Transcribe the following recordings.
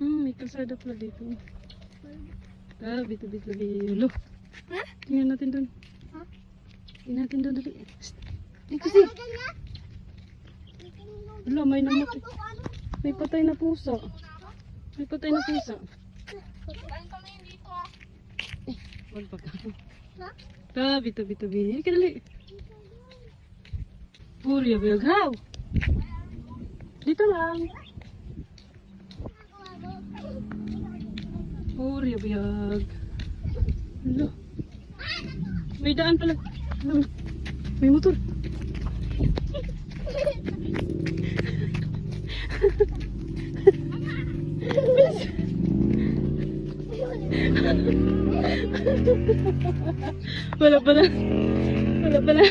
May kalsada pala dito. Bito-bito lagi. Lo. Ha? Tingnan natin dun. Ha? Tingnan natin dun, dali. Dito si. Wala, may namatay. May patay na pusa. May patay na pusa. Kain kami dito ah. Wag pa ka. Ha? Bito-bito. Hindi ka dali. Puri, abiyag. How? Dito lang. Puri, abiyag. Hello. May daan pala. Hello. May motor. Wala pala. Wala pala.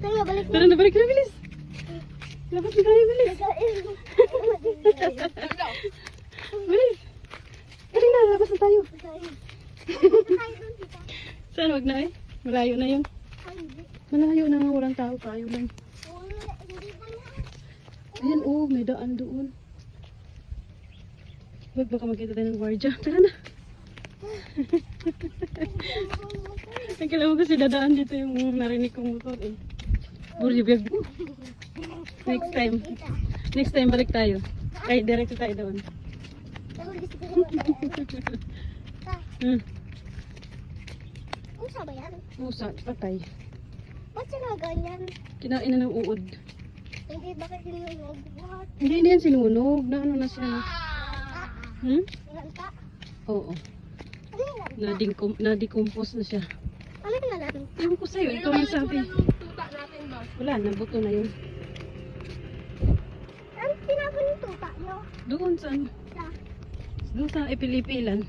Tayo, balik Tara na, balik na, bilis. Labas na tayo, bilis. Bilis. Balik na, labas na tayo. Saan, wag na eh. Malayo na yun. Malayo na nga, walang tao, tayo lang. Ayan, oh, may daan doon. Wag, baka magkita tayo ng guardia. Tara na. Nagkala mo kasi dadaan dito yung narinig kong motor eh. Buribig. Next time. Next time balik tayo. Ay, diretso tayo doon. Pusa ba yan? Pusa, patay. Ba't siya nga ganyan? Kinain na ng uod. Hindi, bakit sinunog? What? Hindi yan sinunog. Na ano na siya. Nalanta? Oo. Ano yung nalanta? Na-decompose na siya. Ano yung nalanta? Ewan ko sa'yo, ikaw ang sabi. Tuta natin ba? Wala, nabuto na yun. Ano tinapon yung tuta nyo? Doon sa ano? Sa? Doon sa ipilipilan.